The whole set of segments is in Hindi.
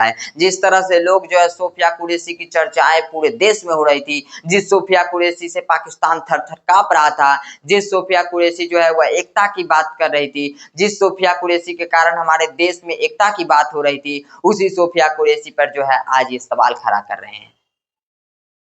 है। जिस तरह से लोग जो है सोफिया कुरैशी की चर्चाएं पूरे देश में हो रही थी, जिस सोफिया कुरैशी से पाकिस्तान थर-थर काँप रहा था, जिस सोफिया कुरैशी जो है वह एकता की बात कर रही थी, जिस सोफिया कुरैशी के कारण हमारे देश में एकता की बात हो रही थी, उसी सोफिया कुरैशी पर जो है आज ये सवाल खड़ा कर रहे हैं।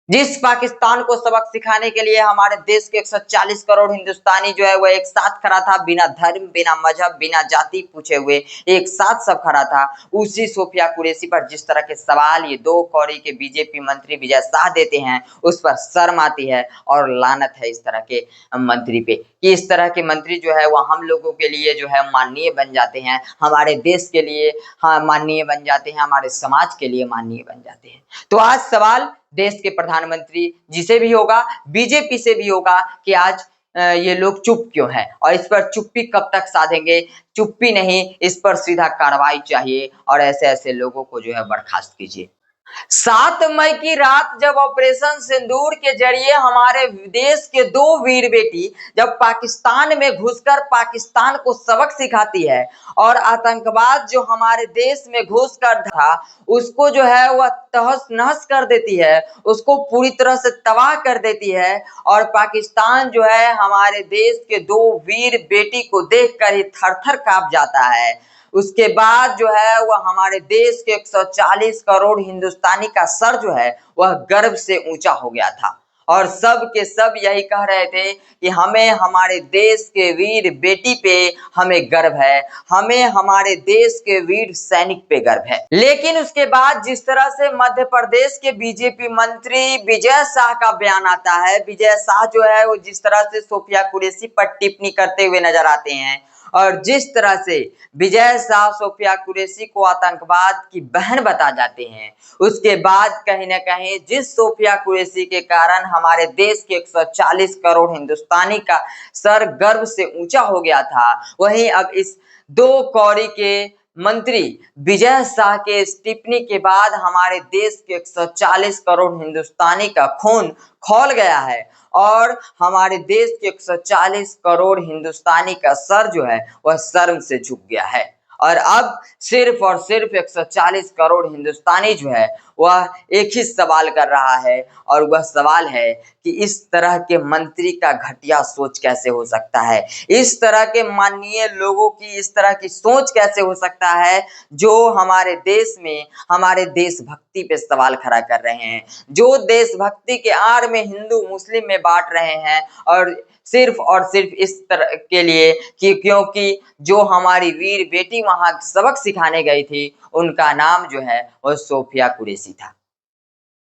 जिस पाकिस्तान को सबक सिखाने के लिए हमारे देश के 140 करोड़ हिंदुस्तानी जो है वह एक साथ खड़ा था, बिना धर्म, बिना मजहब, बिना जाति पूछे हुए एक साथ सब खड़ा था। उसी सोफिया कुरैशी पर जिस तरह के सवाल ये 2 कौड़ी के बीजेपी मंत्री विजय शाह देते हैं, उस पर शर्म आती है और लानत है इस तरह के मंत्री पे कि इस तरह के मंत्री जो है वह हम लोगों के लिए जो है माननीय बन जाते हैं, हमारे देश के लिए माननीय बन जाते हैं, हमारे समाज के लिए माननीय बन जाते हैं। तो आज सवाल देश के प्रधानमंत्री जी से भी होगा, बीजेपी से भी होगा कि आज ये लोग चुप क्यों हैं और इस पर चुप्पी कब तक साधेंगे। चुप्पी नहीं, इस पर सीधा कार्रवाई चाहिए और ऐसे-ऐसे लोगों को जो है बर्खास्त कीजिए। 7 मई की रात जब ऑपरेशन सिंदूर के जरिए हमारे देश के 2 वीर बेटी जब पाकिस्तान में घुसकर पाकिस्तान को सबक सिखाती है और आतंकवाद जो हमारे देश में घुसकर था उसको जो है वह तहस-नहस कर देती है, उसको पूरी तरह से तबाह कर देती है और पाकिस्तान जो है हमारे देश के 2 वीर बेटी को देखकर ही थर-थर काँप जाता है। उसके बाद जो है वह हमारे देश के 140 करोड़ हिंदुस्तानी का सर जो है वह गर्व से ऊंचा हो गया था और सब के सब यही कह रहे थे कि हमें हमारे देश के वीर बेटी पे हमें गर्व है, हमें हमारे देश के वीर सैनिक पे गर्व है। लेकिन उसके बाद जिस तरह से मध्य प्रदेश के बीजेपी मंत्री विजय शाह का बयान आता है, विजय शाह जो है वो जिस तरह से सोफिया कुरैशी पर टिप्पणी करते हुए नजर आते हैं और जिस तरह से विजय शाह सोफिया कुरैशी को आतंकवाद की बहन बता जाते हैं, उसके बाद कहीं न कहीं जिस सोफिया कुरैशी के कारण हमारे देश के 140 करोड़ हिंदुस्तानी का सर गर्व से ऊंचा हो गया था, वहीं अब इस 2 कौड़ी के मंत्री विजय शाह के इस टिप्पणी के बाद हमारे देश के 140 करोड़ हिंदुस्तानी का खून खौल गया है और हमारे देश के 140 करोड़ हिंदुस्तानी का सर जो है वह शर्म से झुक गया है और अब सिर्फ और सिर्फ 140 करोड़ हिंदुस्तानी जो है वह एक ही सवाल कर रहा है और वह सवाल है कि इस तरह के मंत्री का घटिया सोच कैसे हो सकता है, इस तरह के माननीय लोगों की इस तरह की सोच कैसे हो सकता है जो हमारे देश में हमारे देशभक्ति पे सवाल खड़ा कर रहे हैं, जो देशभक्ति के आड़ में हिंदू मुस्लिम में बांट रहे हैं और सिर्फ इस तरह के लिए कि क्योंकि जो हमारी वीर बेटी वहां सबक सिखाने गई थी उनका नाम जो है वो सोफिया कुरैशी था।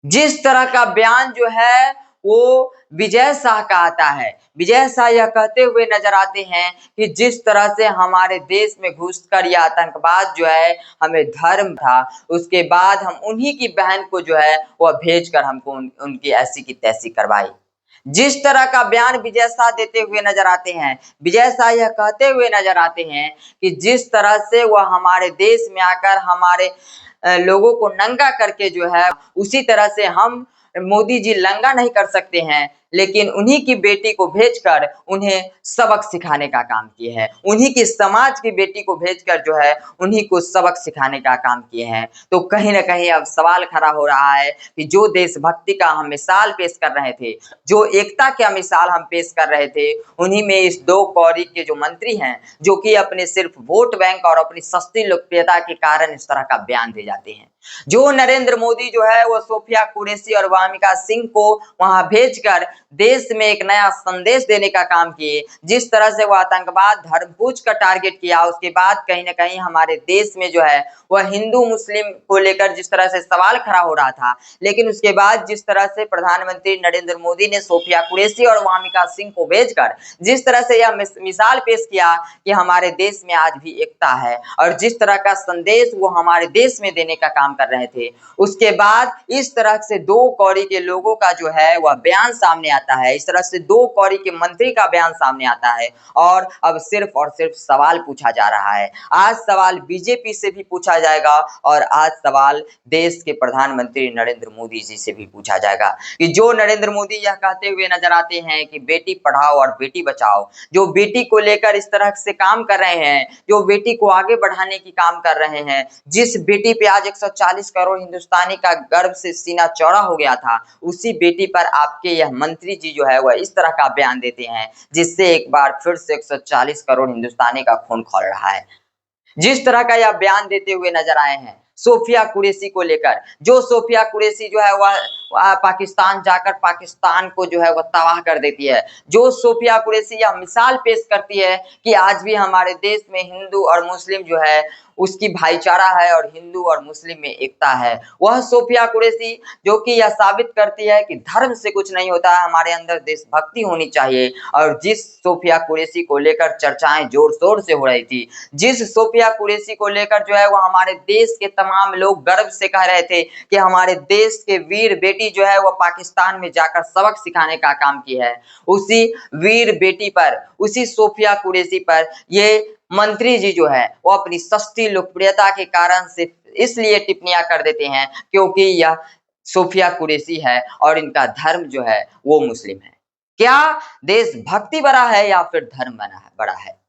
जिस तरह का बयान जो है वो विजय शाह का आता है, विजय शाह यह कहते हुए नजर आते हैं कि जिस तरह से हमारे देश में घुसकर यह आतंकवाद जो है हमें धर्म था, उसके बाद हम उन्हीं की बहन को जो है वह भेजकर हमको उनकी ऐसी की तैसी करवाई। जिस तरह का बयान विजय शाह देते हुए नजर आते हैं, विजय शाह यह कहते हुए नजर आते हैं कि जिस तरह से वह हमारे देश में आकर हमारे लोगों को नंगा करके जो है उसी तरह से हम मोदी जी नंगा नहीं कर सकते हैं, लेकिन उन्हीं की बेटी को भेजकर उन्हें सबक सिखाने का काम किए हैं, उन्हीं की समाज की बेटी को भेजकर जो है उन्हीं को सबक सिखाने का काम किए हैं। तो कहीं न कहीं अब सवाल खड़ा हो रहा है कि जो देशभक्ति का हम मिसाल पेश कर रहे थे, जो एकता का मिसाल हम पेश कर रहे थे, उन्हीं में इस 2 कौड़ी के जो मंत्री हैं, जो कि अपने सिर्फ वोट बैंक और अपनी सस्ती लोकप्रियता के कारण इस तरह का बयान दे जाते हैं। जो नरेंद्र मोदी जो है वो सोफिया कुरैशी और वामिका सिंह को वहां भेजकर देश में एक नया संदेश देने का काम किए, जिस तरह से वह आतंकवाद धर्मपूछ का टारगेट किया, उसके बाद कहीं न कहीं हमारे देश में जो है वह हिंदू मुस्लिम को लेकर जिस तरह से सवाल खड़ा हो रहा था, लेकिन उसके बाद जिस तरह से प्रधानमंत्री नरेंद्र मोदी ने सोफिया कुरैशी और वामिका सिंह को भेजकर जिस तरह से यह मिसाल पेश किया कि हमारे देश में आज भी एकता है और जिस तरह का संदेश वो हमारे देश में देने का काम कर रहे थे, उसके बाद इस तरह से 2 कौड़ी के लोगों का जो है वह बयान सामने आता है, इस तरह से दो कौड़ी के मंत्री का बयान सामने आता है और अब सिर्फ और सिर्फ सवाल पूछा जा रहा है। आज सवाल बीजेपी से भी पूछा जाएगा और आज सवाल देश के प्रधानमंत्री नरेंद्र मोदी जी से भी पूछा जाएगा कि जो नरेंद्र मोदी यह कहते हुए नजर आते हैं कि बेटी पढ़ाओ और बेटी बचाओ, जो बेटी को लेकर इस तरह से काम कर रहे हैं, जो बेटी को आगे बढ़ाने की काम कर रहे हैं, जिस बेटी पे आज 140 करोड़ हिंदुस्तानी का गर्व से सीना चौड़ा हो गया था, उसी बेटी पर आपके यह मंत्री जी जो है वह इस तरह का बयान देते हैं जिससे एक बार फिर से 140 करोड़ हिंदुस्तानी का खून खौल रहा है। जिस तरह का यह बयान देते हुए नजर आए हैं सोफिया कुरैशी को लेकर, जो सोफिया कुरैशी जो है वह पाकिस्तान जाकर पाकिस्तान को जो है वह तबाह कर देती है, जो सोफिया कुरैशी यह मिसाल पेश करती है कि आज भी हमारे देश में हिंदू और मुस्लिम जो है उसकी भाईचारा है और हिंदू और मुस्लिम में एकता है, वह सोफिया कुरैशी जो कि यह साबित करती है कि धर्म से कुछ नहीं होता है, हमारे अंदर देशभक्ति होनी चाहिए। और जिस सोफिया कुरैशी को लेकर चर्चाएं जोर शोर से हो रही थी, जिस सोफिया कुरैशी को लेकर जो है वह हमारे देश के तमाम लोग गर्व से कह रहे थे कि हमारे देश के वीर बेटी जो है वह पाकिस्तान में जाकर सबक सिखाने का काम की है, उसी वीर बेटी पर, उसी सोफिया कुरैशी पर ये मंत्री जी जो है वो अपनी सस्ती लोकप्रियता के कारण से इसलिए टिप्पणियां कर देते हैं क्योंकि यह सोफिया कुरैशी है और इनका धर्म जो है वो मुस्लिम है। क्या देशभक्ति बड़ा है या फिर धर्म बड़ा है?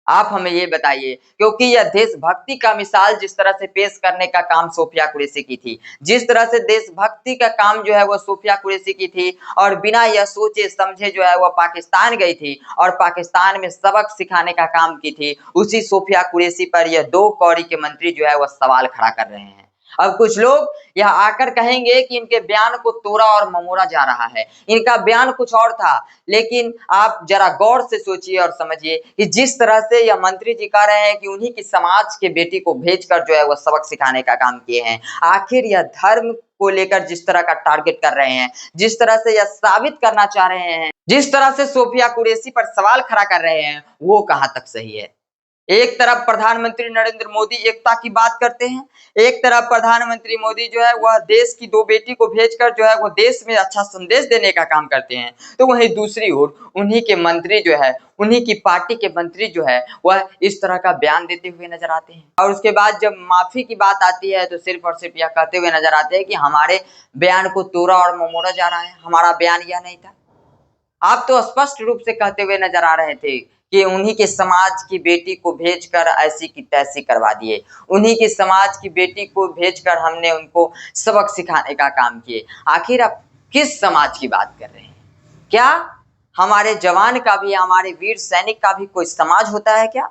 आप हमें ये बताइए, क्योंकि यह देशभक्ति का मिसाल जिस तरह से पेश करने का काम सोफिया कुरैशी की थी, जिस तरह से देशभक्ति का काम जो है वो सोफिया कुरैशी की थी और बिना यह सोचे समझे जो है वह पाकिस्तान गई थी और पाकिस्तान में सबक सिखाने का काम की थी, उसी सोफिया कुरैशी पर यह दो कौड़ी के मंत्री जो है वह सवाल खड़ा कर रहे हैं। अब कुछ लोग यह आकर कहेंगे कि इनके बयान को तोड़ा और ममोड़ा जा रहा है, इनका बयान कुछ और था, लेकिन आप जरा गौर से सोचिए और समझिए कि जिस तरह से यह मंत्री जी कह रहे हैं कि उन्हीं की समाज के बेटी को भेजकर जो है वो सबक सिखाने का काम किए हैं, आखिर यह धर्म को लेकर जिस तरह का टारगेट कर रहे हैं, जिस तरह से यह साबित करना चाह रहे हैं, जिस तरह से सोफिया कुरैशी पर सवाल खड़ा कर रहे हैं, वो कहां तक सही है? एक तरफ प्रधानमंत्री नरेंद्र मोदी एकता की बात करते हैं, एक तरफ प्रधानमंत्री मोदी जो है वह देश की दो बेटी को भेजकर जो है वो देश में अच्छा संदेश देने का काम करते हैं, तो वहीं दूसरी ओर उन्हीं के मंत्री जो है, उन्हीं की पार्टी के मंत्री जो है वह इस तरह का बयान देते हुए नजर आते हैं। और उसके बाद जब माफी की बात आती है तो सिर्फ और सिर्फ यह कहते हुए नजर आते हैं कि हमारे बयान को तोड़ा और ममोड़ा जा रहा है, हमारा बयान यह नहीं था। आप तो स्पष्ट रूप से कहते हुए नजर आ रहे थे कि उन्हीं के समाज की बेटी को भेजकर ऐसी की तैसी करवा दिए, उन्हीं के समाज की बेटी को भेजकर हमने उनको सबक सिखाने का काम किए। आखिर आप किस समाज की बात कर रहे हैं? क्या हमारे जवान का भी, हमारे वीर सैनिक का भी कोई समाज होता है क्या?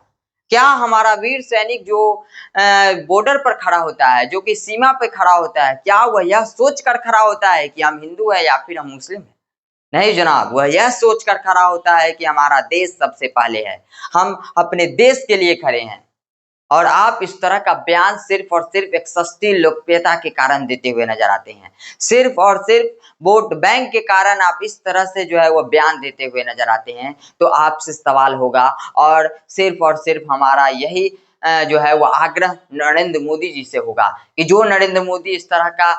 क्या हमारा वीर सैनिक जो बॉर्डर पर खड़ा होता है, जो कि सीमा पे खड़ा होता है, क्या वह यह सोच कर खड़ा होता है कि हम हिंदू है या फिर हम मुस्लिम है? नहीं जनाब, वह यह सोचकर खड़ा होता है कि हमारा देश सबसे पहले है, हम अपने देश के लिए खड़े हैं। और आप इस तरह का बयान सिर्फ और सिर्फ एक सस्ती लोकप्रियता के कारण देते हुए नजर आते हैं, सिर्फ और सिर्फ वोट बैंक के कारण आप इस तरह से जो है वो बयान देते हुए नजर आते हैं। तो आपसे सवाल होगा और सिर्फ हमारा यही जो है वो आग्रह नरेंद्र मोदी जी से होगा कि जो नरेंद्र मोदी इस तरह का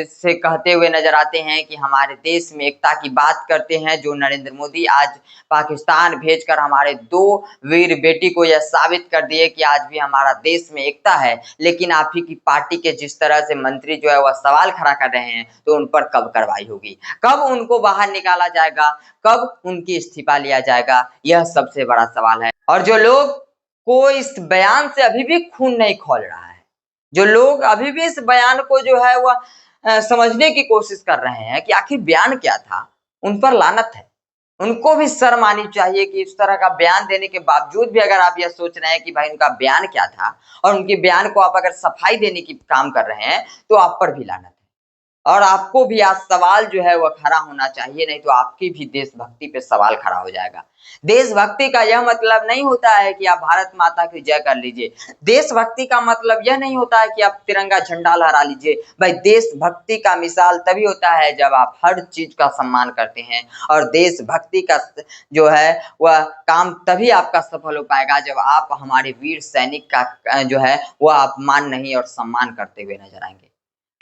से कहते हुए नजर आते हैं कि हमारे देश में एकता की बात करते हैं, जो नरेंद्र मोदी आज पाकिस्तान भेजकर हमारे दो वीर बेटी को यह साबित कर दिए कि आज भी हमारा देश में एकता है, लेकिन आप ही की पार्टी के जिस तरह से मंत्री जो है वह सवाल खड़ा कर रहे हैं, तो उन पर कब कार्रवाई होगी, कब उनको बाहर निकाला जाएगा, कब उनकी इस्तीफा लिया जाएगा, यह सबसे बड़ा सवाल है। और जो लोग को इस बयान से अभी भी खून नहीं खौल रहा है, जो लोग अभी भी इस बयान को जो है वह समझने की कोशिश कर रहे हैं कि आखिर बयान क्या था, उन पर लानत है। उनको भी शर्म आनी चाहिए कि इस तरह का बयान देने के बावजूद भी अगर आप यह सोच रहे हैं कि भाई उनका बयान क्या था और उनके बयान को आप अगर सफाई देने की काम कर रहे हैं, तो आप पर भी लानत है। और आपको भी आज सवाल जो है वह खड़ा होना चाहिए, नहीं तो आपकी भी देशभक्ति पे सवाल खड़ा हो जाएगा। देशभक्ति का यह मतलब नहीं होता है कि आप भारत माता की जय कर लीजिए, देशभक्ति का मतलब यह नहीं होता है कि आप तिरंगा झंडा लहरा लीजिए। भाई देशभक्ति का मिसाल तभी होता है जब आप हर चीज का सम्मान करते हैं, और देशभक्ति का जो है वह काम तभी आपका सफल हो पाएगा जब आप हमारे वीर सैनिक का जो है वह अपमान नहीं और सम्मान करते हुए नजर आएंगे।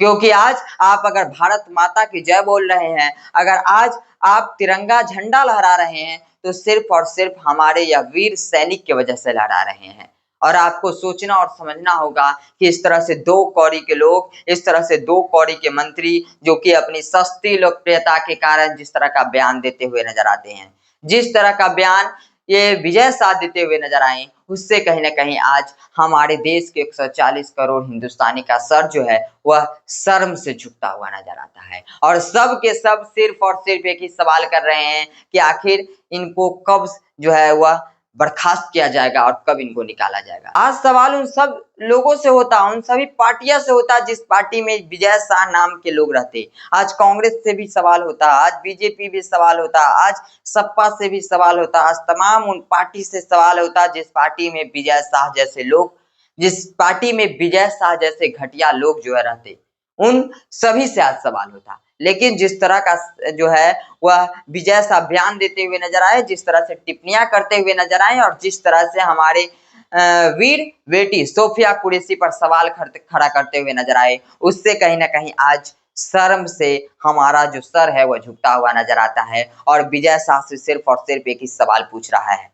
क्योंकि आज आप अगर भारत माता की जय बोल रहे हैं, अगर आज आप तिरंगा झंडा लहरा रहे हैं, तो सिर्फ और सिर्फ हमारे यह वीर सैनिक की वजह से लहरा रहे हैं। और आपको सोचना और समझना होगा कि इस तरह से 2 कौड़ी के लोग, इस तरह से 2 कौड़ी के मंत्री, जो कि अपनी सस्ती लोकप्रियता के कारण जिस तरह का बयान देते हुए नजर आते हैं, जिस तरह का बयान ये विजय शाह देते हुए नजर आए, उससे कहीं न कहीं आज हमारे देश के 140 करोड़ हिंदुस्तानी का सर जो है, वह शर्म से झुकता हुआ नजर आता है। और सब के सब सिर्फ और सिर्फ एक ही सवाल कर रहे हैं कि आखिर इनको कब जो है वह बर्खास्त किया जाएगा और कब इनको निकाला जाएगा। आज सवाल उन सब लोगों से होता, उन सभी पार्टियों से होता जिस पार्टी में विजय शाह नाम के लोग रहते। आज कांग्रेस से भी सवाल होता, आज बीजेपी भी सवाल होता, आज सपा से भी सवाल होता, आज तमाम उन पार्टी से सवाल होता जिस पार्टी में विजय शाह जैसे लोग, जिस पार्टी में विजय शाह जैसे घटिया लोग जो है रहते, उन सभी से आज सवाल होता। लेकिन जिस तरह का जो है वह विजय शाह बयान देते हुए नजर आए, जिस तरह से टिप्पणियां करते हुए नजर आए और जिस तरह से हमारे वीर बेटी सोफिया कुरैशी पर सवाल खड़ा करते हुए नजर आए, उससे कहीं ना कहीं आज शर्म से हमारा जो सर है वह झुकता हुआ नजर आता है। और विजय शाह से सिर्फ और सिर्फ एक ही सवाल पूछ रहा है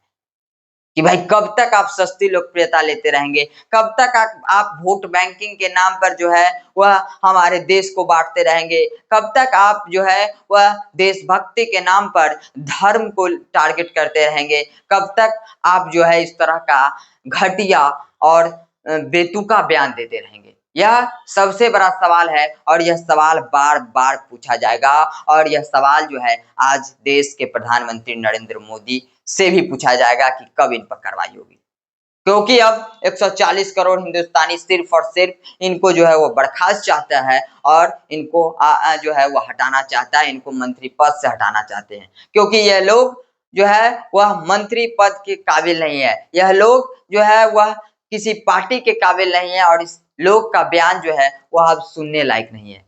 कि भाई कब तक आप सस्ती लोकप्रियता लेते रहेंगे, कब तक आप वोट बैंकिंग के नाम पर जो है वह हमारे देश को बांटते रहेंगे, कब तक आप जो है वह देशभक्ति के नाम पर धर्म को टारगेट करते रहेंगे, कब तक आप जो है इस तरह का घटिया और बेतुका बयान देते रहेंगे। यह सबसे बड़ा सवाल है और यह सवाल बार बार पूछा जाएगा। और यह सवाल जो है आज देश के प्रधानमंत्री नरेंद्र मोदी से भी पूछा जाएगा कि कब इन पर कार्रवाई होगी, क्योंकि अब 140 करोड़ हिंदुस्तानी सिर्फ और सिर्फ इनको जो है वो बर्खास्त चाहता है और इनको जो है वो हटाना चाहता है, इनको मंत्री पद से हटाना चाहते हैं, क्योंकि यह लोग जो है वह मंत्री पद के काबिल नहीं है, यह लोग जो है वह किसी पार्टी के काबिल नहीं है और इस लोग का बयान जो है वह अब सुनने लायक नहीं है।